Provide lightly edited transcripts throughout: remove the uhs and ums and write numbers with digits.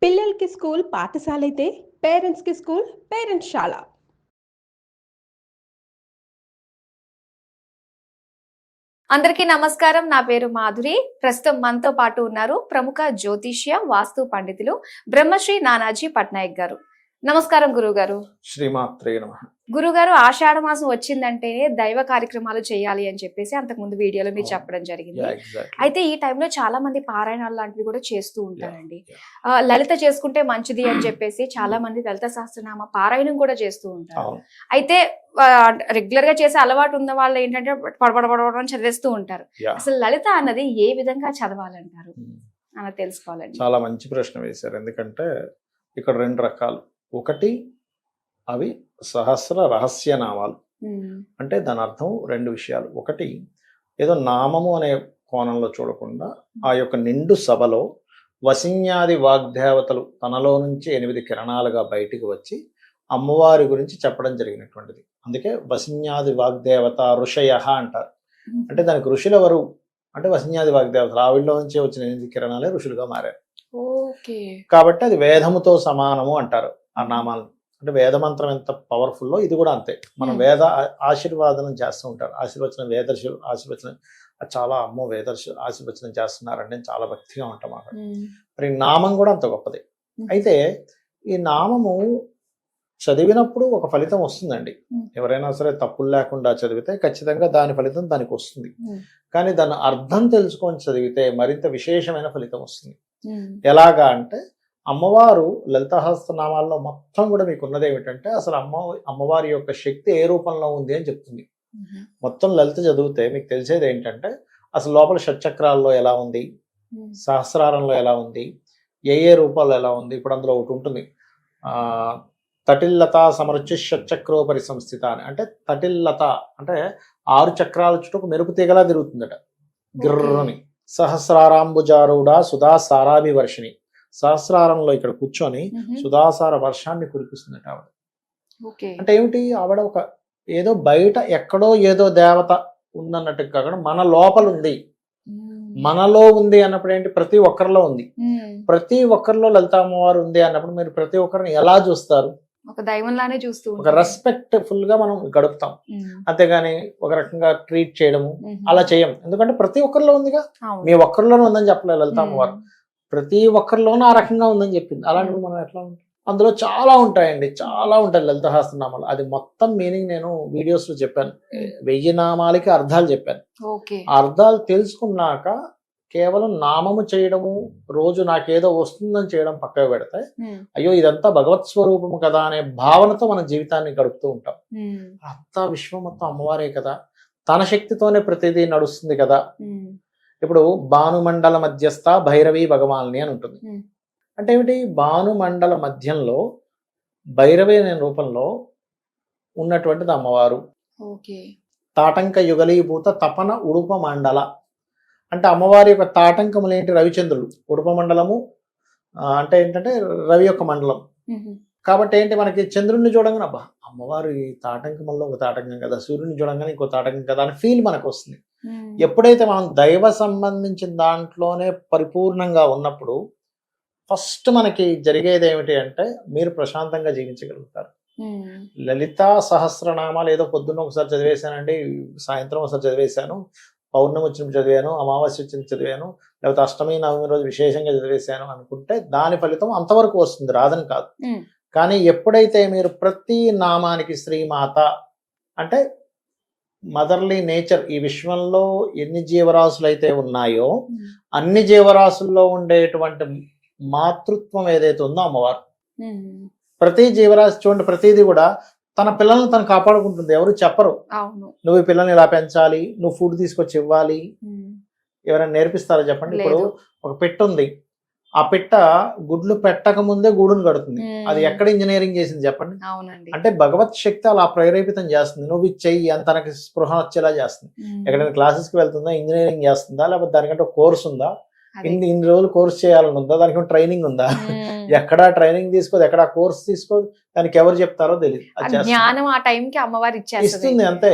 పిల్లలకి స్కూల్ పాఠశాల అయితే పేరెంట్స్కి స్కూల్ పేరెంట్స్ శాల. అందరికీ నమస్కారం. నా పేరు మాధురి. ప్రస్తుతం మనతో పాటు ఉన్నారు ప్రముఖ జ్యోతిష్య వాస్తు పండితులు బ్రహ్మశ్రీ నానాజీ పట్నాయక్ గారు. నమస్కారం గురుగారు. శ్రీమాత్రే నమః. గురుగారు, ఆషాఢ మాసం వచ్చిందంటేనే దైవ కార్యక్రమాలు చేయాలి అని చెప్పేసి అంతకుముందు వీడియోలో మీరు చెప్పడం జరిగింది. అయితే ఈ టైంలో చాలా మంది పారాయణాలు లాంటివి కూడా చేస్తూ ఉంటారండి. లలిత చేసుకుంటే మంచిది అని చెప్పేసి చాలా మంది లలిత సహస్రనామ పారాయణం కూడా చేస్తూ ఉంటారు. అయితే రెగ్యులర్ గా చేసే అలవాటు ఉన్న వాళ్ళు ఏంటంటే పడబడబడబడని చదివేస్తూ ఉంటారు. అసలు లలిత అన్నది ఏ విధంగా చదవాలంటారు అన్నది తెలుసుకోవాలండి. చాలా మంచి ప్రశ్న వేశారు. ఎందుకంటే ఇక్కడ రెండు రకాలు. ఒకటి, అవి సహస్ర రహస్య నామాలు. అంటే దాని అర్థం రెండు విషయాలు. ఒకటి, ఏదో నామము అనే కోణంలో చూడకుండా ఆ యొక్క నిండు సభలో వసిన్యాది వాగ్దేవతలు తనలో నుంచి 8 కిరణాలుగా బయటికి వచ్చి అమ్మవారి గురించి చెప్పడం జరిగినటువంటిది. అందుకే వసిన్యాది వాగ్దేవత ఋషయ అంటారు. అంటే దానికి ఋషులు ఎవరు అంటే వసిన్యాది వాగ్దేవతలు, ఆవిడలో నుంచి వచ్చిన 8 కిరణాలే ఋషులుగా మారారు. కాబట్టి అది వేదముతో సమానము అంటారు ఆ నామాలను. అంటే వేదమంత్రం ఎంత పవర్ఫుల్లో ఇది కూడా అంతే. మనం వేద ఆశీర్వాదనం చేస్తూ ఉంటారు. ఆశీర్వచనం ఆశీర్వచనం చాలా అమ్మో ఆశీర్వచనం చేస్తున్నారంటే చాలా భక్తిగా ఉంటాం అక్కడ. మరి నామం కూడా అంత గొప్పది. అయితే ఈ నామము చదివినప్పుడు ఒక ఫలితం వస్తుందండి. ఎవరైనా సరే తప్పులు లేకుండా చదివితే ఖచ్చితంగా దాని ఫలితం దానికి వస్తుంది. కానీ దాని అర్థం తెలుసుకొని చదివితే మరింత విశేషమైన ఫలితం వస్తుంది. ఎలాగా అంటే అమ్మవారు లలితాసహస్రనామాల్లో మొత్తం కూడా మీకు ఉన్నది ఏమిటంటే అసలు అమ్మవారి యొక్క శక్తి ఏ రూపంలో ఉంది అని చెప్తుంది. మొత్తం లలిత చదివితే మీకు తెలిసేది ఏంటంటే అసలు లోపల షట్చక్రాల్లో ఎలా ఉంది, సహస్రారంలో ఎలా ఉంది, ఏ రూపాల్లో ఎలా ఉంది. ఇప్పుడు అందులో ఒకటి ఉంటుంది, తటిల్లత సమరుచి షట్చక్రోపరి సంస్థిత అని. అంటే తటిల్లత అంటే 6 చక్రాల చుట్టూ ఒక మెరుపు తీగలా తిరుగుతుందట గిర్రని. సహస్రారాంబుజారుడ సుధాసారాభి వర్షిణి. సహస్రారంలో ఇక్కడ కూర్చొని సుధాసార వర్షాన్ని కురిపిస్తుందట ఆవిడ. అంటే ఏమిటి, ఆవిడ ఒక ఏదో బయట ఎక్కడో ఏదో దేవత ఉందన్నట్టు కాకుండా మన లోపల ఉంది, మనలో ఉంది అన్నప్పుడు ఏంటి, ప్రతి ఒక్కరిలో ఉంది. ప్రతి ఒక్కరిలో లలిత అమ్మవారు ఉంది అన్నప్పుడు మీరు ప్రతి ఒక్కరిని ఎలా చూస్తారు? ఒక దైవంలానే చూస్తూ, ఒక రెస్పెక్ట్ఫుల్ గా మనం గడుపుతాం. అంతేగాని ఒక రకంగా ట్రీట్ చేయడము అలా చేయం. ఎందుకంటే ప్రతి ఒక్కరిలో ఉందిగా. మీ ఒక్కరిలోనే ఉందని చెప్పలేదు లలిత అమ్మవారు, ప్రతి ఒక్కరిలోనూ ఆ రకంగా ఉందని చెప్పింది. అలాంటివి మనం ఎట్లా ఉంటాం? అందులో చాలా ఉంటాయండి, చాలా ఉంటాయి లలిత సహస్రనామాలు. అది మొత్తం మీనింగ్ నేను వీడియోస్ లో చెప్పాను. 1000 నామాలకి అర్థాలు చెప్పాను. అర్థాలు తెలుసుకున్నాక కేవలం నామము చేయడము, రోజు నాకేదో వస్తుందని చేయడం పక్కకు పెడితే అయ్యో ఇదంతా భగవత్ స్వరూపము కదా అనే భావనతో మన జీవితాన్ని గడుపుతూ ఉంటాం. అంతా విశ్వం మొత్తం అమ్మవారే కదా, తన శక్తితోనే ప్రతిదీ నడుస్తుంది కదా. ఇప్పుడు భానుమండల మధ్యస్థ భైరవి భగవాన్ని అని ఉంటుంది. అంటే ఏమిటి, భానుమండల మధ్యంలో భైరవి అనే రూపంలో ఉన్నటువంటిది అమ్మవారు. తాటంక యుగలీభూత తపన ఉడుప మండల. అంటే అమ్మవారి యొక్క తాటంకములు ఏంటి, రవిచంద్రులు. ఉడుప మండలము అంటే ఏంటంటే రవి యొక్క మండలం. కాబట్టి ఏంటి, మనకి చంద్రుడిని చూడంగానే అబ్బా అమ్మవారు ఈ తాటంకంలో ఒక తాటంకం కదా, సూర్యుని చూడంగానే ఇంకో తాటంకం కదా అని ఫీల్ మనకు వస్తుంది. ఎప్పుడైతే మనం దైవ సంబంధించిన దాంట్లోనే పరిపూర్ణంగా ఉన్నప్పుడు ఫస్ట్ మనకి జరిగేది ఏమిటి అంటే మీరు ప్రశాంతంగా జీవించగలుగుతారు. లలితా సహస్రనామాలు ఏదో పొద్దున్న ఒకసారి చదివేశానండి, సాయంత్రం ఒకసారి చదివేశాను, పౌర్ణమి వచ్చినప్పుడు చదివాను, అమావాస్య వచ్చినప్పుడు చదివాను, లేకపోతే అష్టమి నవమి రోజు విశేషంగా చదివేశాను అనుకుంటే దాని ఫలితం అంతవరకు వస్తుంది, రాదని కాదు. కానీ ఎప్పుడైతే మీరు ప్రతి నామానికి శ్రీమాత అంటే మదర్లీ నేచర్, ఈ విశ్వంలో ఎన్ని జీవరాశులు అయితే ఉన్నాయో అన్ని జీవరాశుల్లో ఉండేటువంటి మాతృత్వం ఏదైతే ఉందో అమ్మవారు. ప్రతి జీవరాశి చూడండి, ప్రతిదీ కూడా తన పిల్లల్ని తను కాపాడుకుంటుంది. ఎవరు చెప్పరు నువ్వు ఈ పిల్లల్ని ఇలా పెంచాలి, నువ్వు ఫుడ్ తీసుకొచ్చి ఇవ్వాలి. ఎవరైనా నేర్పిస్తారా చెప్పండి? ఇప్పుడు ఒక పిట్ట ఉంది, ఆ పిట్ట గుడ్లు పెట్టక ముందే గూడును కడుతుంది. అది ఎక్కడ ఇంజనీరింగ్ చేసింది చెప్పండి? అంటే భగవత్ శక్తి అలా ప్రేరేపితం చేస్తుంది. నువ్వు చెయ్యి అని తనకి స్పృహ వచ్చేలా చేస్తుంది. ఎక్కడైనా క్లాసెస్కి వెళ్తుందా, ఇంజనీరింగ్ చేస్తుందా, లేకపోతే దానికంటే కోర్స్ ఉందా, ఇన్ని రోజులు కోర్స్ చేయాలని ఉందా, దానికి ట్రైనింగ్ ఉందా? ఎక్కడా ట్రైనింగ్ తీసుకోదు, ఎక్కడా కోర్స్ తీసుకోదు. దానికి ఎవరు చెప్తారో తెలియదు, జ్ఞానం ఆ టైంకి అమ్మవారు ఇస్తుంది అంతే.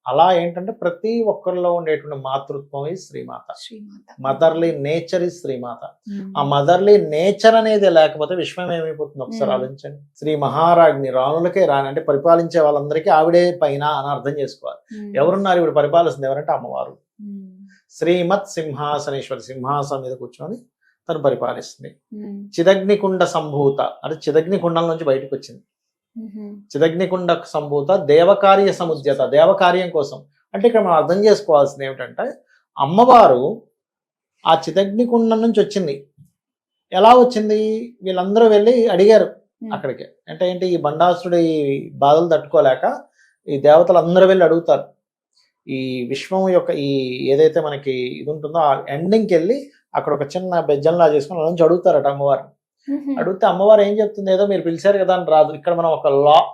అలా ఏంటంటే ప్రతి ఒక్కరిలో ఉండేటువంటి మాతృత్వం ఈ శ్రీమాత. శ్రీమాత. మదర్లీ నేచర్ ఈ శ్రీమాత. ఆ మదర్లీ నేచర్ అనేది లేకపోతే విశ్వం ఏమైపోతుంది ఒకసారి ఆలోచించండి. శ్రీ మహారాజ్ని, రాణులకే రాణి అంటే పరిపాలించే వాళ్ళందరికీ ఆవిడే పైన అని అర్థం చేసుకోవాలి. ఎవరున్నారు ఇప్పుడు పరిపాలిస్తుంది ఎవరంటే అమ్మవారు. శ్రీమత్ సింహాసనేశ్వరి, సింహాసనం మీద కూర్చొని తను పరిపాలిస్తుంది. చిదగ్నికుండ సంభూత అంటే చిదగ్నికుండం నుంచి బయటకు వచ్చింది. చిదగ్నికుండ సంభూత దేవకార్య సముద్యత, దేవకార్యం కోసం. అంటే ఇక్కడ మనం అర్థం చేసుకోవాల్సింది ఏమిటంటే అమ్మవారు ఆ చిదగ్నికుండం నుంచి వచ్చింది. ఎలా వచ్చింది? వీళ్ళందరూ వెళ్ళి అడిగారు అక్కడికి. అంటే ఏంటి, ఈ బండాసురుడి బాధలు తట్టుకోలేక ఈ దేవతలు అందరూ వెళ్ళి అడుగుతారు. ఈ విశ్వం యొక్క ఈ ఏదైతే మనకి ఇది ఉంటుందో ఆ ఎండింగ్కి వెళ్ళి అక్కడ ఒక చిన్న బెజ్జంలా చేసుకుని అలా నుంచి అడుగుతారట అమ్మవారిని. అడిగితే అమ్మవారు ఏం చెప్తుంది, ఏదో మీరు పిలిచారు కదా అని రాదు. ఇక్కడ మనం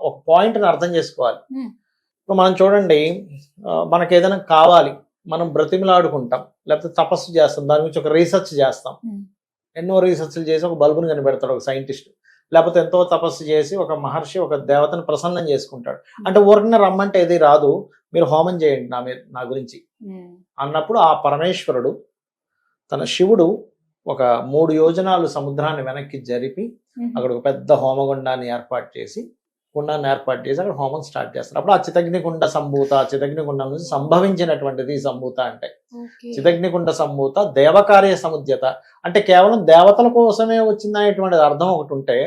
ఒక పాయింట్ని అర్థం చేసుకోవాలి. ఇప్పుడు మనం చూడండి, మనకి ఏదైనా కావాలి, మనం బ్రతిమిలాడుకుంటాం, లేకపోతే తపస్సు చేస్తాం, దాని గురించి ఒక రీసెర్చ్ చేస్తాం. ఎన్నో రీసెర్చ్లు చేసి ఒక బల్బుని కనిపెడతాడు ఒక సైంటిస్ట్, లేకపోతే ఎంతో తపస్సు చేసి ఒక మహర్షి ఒక దేవతను ప్రసన్నం చేసుకుంటాడు. అంటే ఊరికనే రమ్మంటే ఏది రాదు, మీరు హోమం చేయండి నా గురించి అన్నప్పుడు ఆ పరమేశ్వరుడు తన శివుడు ఒక 3 యోజనాలు సముద్రాన్ని వెనక్కి జరిపి అక్కడ ఒక పెద్ద హోమగుండాన్ని ఏర్పాటు చేసి అక్కడ హోమం స్టార్ట్ చేస్తారు. అప్పుడు ఆ చిదగ్నికుండ సంభూత, చిదగ్నికుండం నుంచి సంభవించినటువంటిది సంభూత అంటే. చిదగ్నికుండ సంభూత దేవకార్య సముద్యత అంటే కేవలం దేవతల కోసమే వచ్చిందనేటువంటిది అర్థం ఒకటి ఉంటే,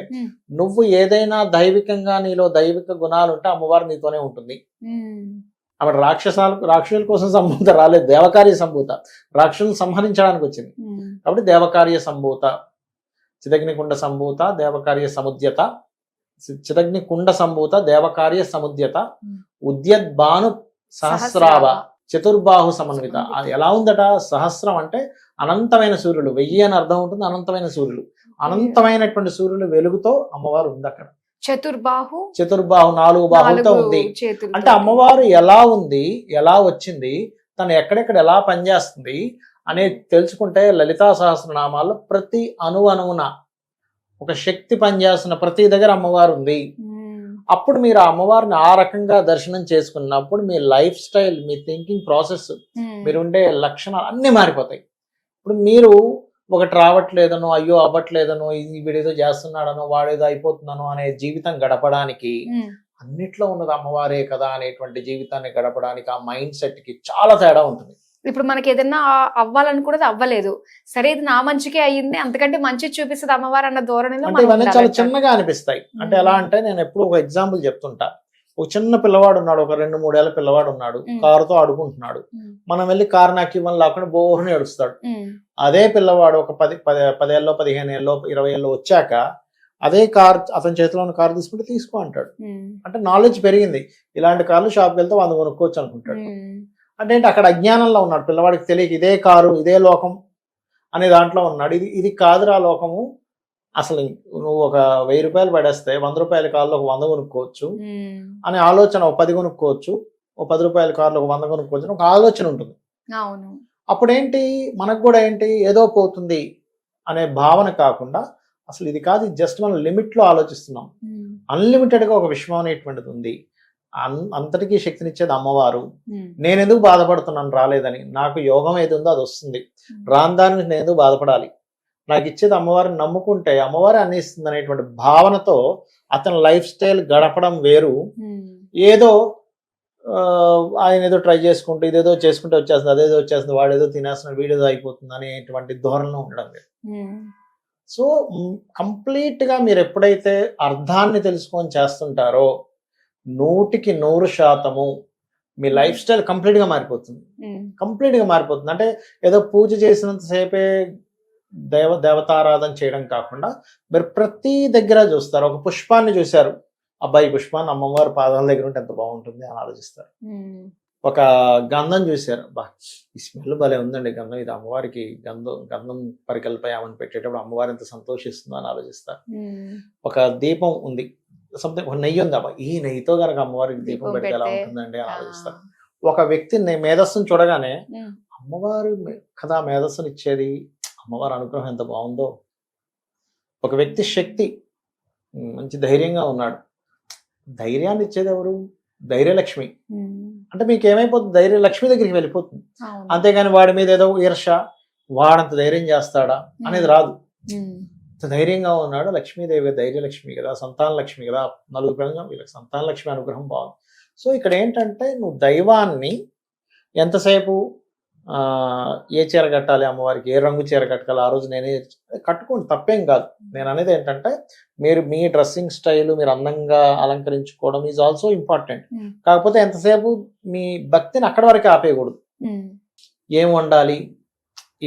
నువ్వు ఏదైనా దైవికంగా నీలో దైవిక గుణాలు ఉంటే అమ్మవారు నీతోనే ఉంటుంది. ఆవిడ రాక్షసుల కోసం సంభూత రాలేదు, దేవకార్య సంభూత, రాక్షసులను సంహరించడానికి వచ్చింది. కాబట్టి దేవకార్య సంభూత, చిదగ్నికుండ సంభూత దేవకార్య సముద్యత, చిదగ్నికుండ సంభూత దేవకార్య సముద్యత, ఉద్యద్భాను సహస్రావ చతుర్బాహు సమన్విత. అది ఎలా ఉందట? సహస్రం అంటే అనంతమైన సూర్యులు, 1000 అని అర్థం ఉంటుంది. అనంతమైన సూర్యులు, అనంతమైనటువంటి సూర్యులు వెలుగుతో అమ్మవారు ఉంది అక్కడ. చతుర్బాహు 4 బాహులతో ఉంది. అంటే అమ్మవారు ఎలా ఉంది, ఎలా వచ్చింది, తను ఎక్కడెక్కడ ఎలా పనిచేస్తుంది అనేది తెలుసుకుంటే లలితా సహస్రనామాల్లో ప్రతి అణువున ఒక శక్తి పనిచేస్తున్న ప్రతి దగ్గర అమ్మవారు ఉంది. అప్పుడు మీరు ఆ అమ్మవారిని ఆ రకంగా దర్శనం చేసుకున్నప్పుడు మీ లైఫ్ స్టైల్, మీ థింకింగ్ ప్రాసెస్, మీరు ఉండే లక్షణాలు అన్నీ మారిపోతాయి. ఇప్పుడు మీరు ఒకటి రావట్లేదనో, అయ్యో అవ్వట్లేదనో, వీడేదో చేస్తున్నాడనో, వాడేదో అయిపోతున్నానో అనే జీవితం గడపడానికి అన్నిట్లో ఉన్నది అమ్మవారే కదా అనేటువంటి జీవితాన్ని గడపడానికి ఆ మైండ్ సెట్ కి చాలా తేడా ఉంటుంది. ఇప్పుడు మనకి ఏదైనా అవ్వాలనుకున్నది అవ్వలేదు, సరే ఇది నా మంచికే అయ్యింది, అంతకంటే మంచి చూపిస్తుంది అమ్మవారు అన్న ధోరణిలో అంటే ఇవన్నీ చాలా చిన్నగా అనిపిస్తాయి. అంటే ఎలా అంటే నేను ఎప్పుడు ఒక ఎగ్జాంపుల్ చెప్తుంటా. ఒక చిన్న పిల్లవాడు ఉన్నాడు, ఒక 2-3 ఏళ్ల పిల్లవాడు ఉన్నాడు, కారుతో ఆడుకుంటున్నాడు. మనం వెళ్ళి కారు నాకు ఇవ్వని లేకుండా బోర్ని ఏడుస్తాడు. అదే పిల్లవాడు ఒక 10 ఏళ్ళలో, 15 ఏళ్ళలో, 20 ఏళ్ళలో వచ్చాక అదే కార్ అతని చేతిలో ఉన్న కారు తీసుకుంటే తీసుకో అంటాడు. అంటే నాలెడ్జ్ పెరిగింది. ఇలాంటి కార్లు షాప్కి వెళ్తే 100 కొనుక్కోవచ్చు అనుకుంటాడు. అంటే ఏంటి, అక్కడ అజ్ఞానంలో ఉన్నాడు, పిల్లవాడికి తెలియక ఇదే కారు ఇదే లోకం అనే దాంట్లో ఉన్నాడు. ఇది కాదురా లోకము, అసలు నువ్వు ఒక 1000 రూపాయలు పడేస్తే 100 రూపాయల కార్లో ఒక 100 కొనుక్కోవచ్చు అనే ఆలోచన, ఒక 10 కొనుక్కోవచ్చు, ఒక 10 రూపాయల కార్లో ఒక 100 కొనుక్కోవచ్చు ఒక ఆలోచన ఉంటుంది. అప్పుడేంటి, మనకు కూడా ఏంటి ఏదో పోతుంది అనే భావన కాకుండా అసలు ఇది కాదు, జస్ట్ మనం లిమిట్లో ఆలోచిస్తున్నాం. అన్లిమిటెడ్గా ఒక విశ్వం అనేటువంటిది ఉంది. అంతటికీ శక్తినిచ్చేది అమ్మవారు. నేను ఎందుకు బాధపడుతున్నాను రాలేదని, నాకు యోగం ఏది ఉందో అది వస్తుంది, రాని దాని నుంచి నేను ఎందుకు బాధపడాలి, నాకు ఇచ్చేది అమ్మవారిని నమ్ముకుంటే అమ్మవారి అన్ని ఇస్తుంది అనేటువంటి భావనతో అతని లైఫ్ స్టైల్ గడపడం వేరు. ఏదో ఆయన ఏదో ట్రై చేసుకుంటూ ఇదేదో చేసుకుంటే వచ్చేస్తుంది, అదేదో వచ్చేస్తుంది, వాడేదో తినేస్తున్నాడు, వీడేదో అయిపోతుంది అనేటువంటి ధోరణిలో ఉండడం లేదు. సో కంప్లీట్గా మీరు ఎప్పుడైతే అర్థాన్ని తెలుసుకొని చేస్తుంటారో 100% మీ లైఫ్ స్టైల్ కంప్లీట్గా మారిపోతుంది. అంటే ఏదో పూజ చేసినంత సేపే దేవతారాధన చేయడం కాకుండా మీరు ప్రతి దగ్గర చూస్తారు. ఒక పుష్పాన్ని చూశారు, అబ్బాయి పుష్పాన్ని అమ్మవారి పాదాల దగ్గర ఉంటే ఎంత బాగుంటుంది అని ఆలోచిస్తారు. ఒక గంధం చూశారు, బా ఈ స్మెల్ భలే ఉందండి గంధం, ఇది అమ్మవారికి గంధం పరికల్పై ఆమెను పెట్టేటప్పుడు అమ్మవారి ఎంత సంతోషిస్తుందో అని ఆలోచిస్తారు. ఒక దీపం ఉంది, సంథింగ్ ఒక నెయ్యి ఉంది, అబ్బా ఈ నెయ్యితో కనుక అమ్మవారికి దీపం పెడితే ఎలా ఉంటుందండి అని ఆలోచిస్తారు. ఒక వ్యక్తి మేధస్సును చూడగానే అమ్మవారు కదా మేధస్సును ఇచ్చేది, అమ్మవారి అనుగ్రహం ఎంత బాగుందో. ఒక వ్యక్తి శక్తి, మంచి ధైర్యంగా ఉన్నాడు, ధైర్యాన్ని ఇచ్చేది ఎవరు? ధైర్యలక్ష్మి. అంటే మీకు ఏమైపోతుంది, ధైర్యం లక్ష్మి దగ్గరికి వెళ్ళిపోతుంది. అవును. అంతేగాని వాడి మీద ఏదో ఈర్ష, వాడంత ధైర్యం చేస్తాడా అనేది రాదు. ఉమ్. ఇంత ధైర్యంగా ఉన్నాడు, లక్ష్మీదేవి ధైర్యలక్ష్మి కదా, సంతాన లక్ష్మి కదా, నలుగురు పిల్లలు వీళ్ళకి సంతాన లక్ష్మి అనుగ్రహం బాగుంది. సో ఇక్కడ ఏంటంటే నువ్వు దైవాన్ని ఎంతసేపు ఏ చీర కట్టాలి అమ్మవారికి, ఏ రంగు చీర కట్టాలి, ఆ రోజు నేనే కట్టుకోండి, తప్పేం కాదు. నేను అనేది ఏంటంటే మీరు మీ డ్రెస్సింగ్ స్టైల్ మీరు అందంగా అలంకరించుకోవడం ఈజ్ ఆల్సో ఇంపార్టెంట్. కాకపోతే ఎంతసేపు మీ భక్తిని అక్కడి వరకే ఆపేయకూడదు. ఏం వండాలి,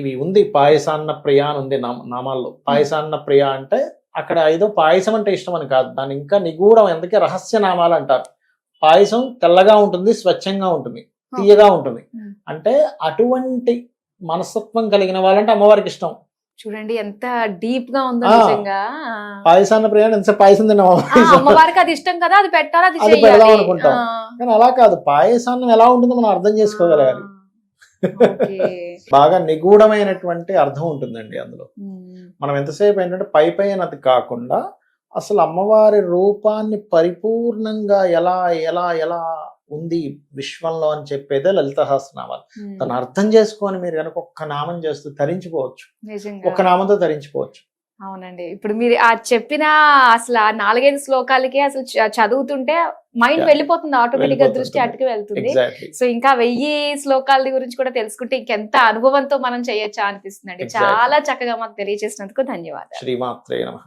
ఇవి ఉంది పాయసాన్న ప్రియ అని ఉంది నామాల్లో. పాయసాన్న ప్రియ అంటే అక్కడ ఏదో పాయసం అంటే ఇష్టం అని కాదు, దాని ఇంకా నిగూఢం, ఎందుకే రహస్య నామాలు అంటారు. పాయసం తెల్లగా ఉంటుంది, స్వచ్ఛంగా ఉంటుంది, తీయగా ఉంటుంది. అంటే అటువంటి మనస్తత్వం కలిగిన వాళ్ళంటే అమ్మవారికి ఇష్టం. చూడండి ఎంత డీప్ గా ఉందో నిజంగా. పాయసాన్న ప్రియ ఎంత పాయసం తిన్నాం, అమ్మవారికి అది ఇష్టం కదా, అది పెట్టాలి, అది అది పెడదాం చేయాలి. అనుకుంటాం. కానీ అలా కాదు, పాయసాన్నం ఎలా ఉంటుందో మనం అర్థం చేసుకోగలగాలి. బాగా నిగూఢమైనటువంటి అర్థం ఉంటుందండి అందులో. మనం ఎంతసేపు ఏంటంటే పై పైనది కాకుండా అసలు అమ్మవారి రూపాన్ని పరిపూర్ణంగా ఎలా ఎలా ఎలా ఉంది విశ్వంలో అని చెప్పేదే లలిత సహస్రనామాలు. తను అర్థం చేసుకొని మీరు కనుక ఒక్క నామం చేస్తూ తరించిపోవచ్చు, ఒక్క నామంతో తరించిపోవచ్చు. అవునండి. ఇప్పుడు మీరు ఆ చెప్పిన అసలు ఆ 4-5 శ్లోకాలకి అసలు చదువుతుంటే మైండ్ వెళ్ళిపోతుంది, ఆటోమేటిక్ గా దృష్టి అటుకు వెళ్తుంది. సో ఇంకా 1000 శ్లోకాల గురించి కూడా తెలుసుకుంటే ఇంకెంత అనుభవంతో మనం చేయొచ్చా అనిపిస్తుంది అండి. చాలా చక్కగా మాకు తెలియజేసినందుకు ధన్యవాదాలు. శ్రీమాత్రే నమః.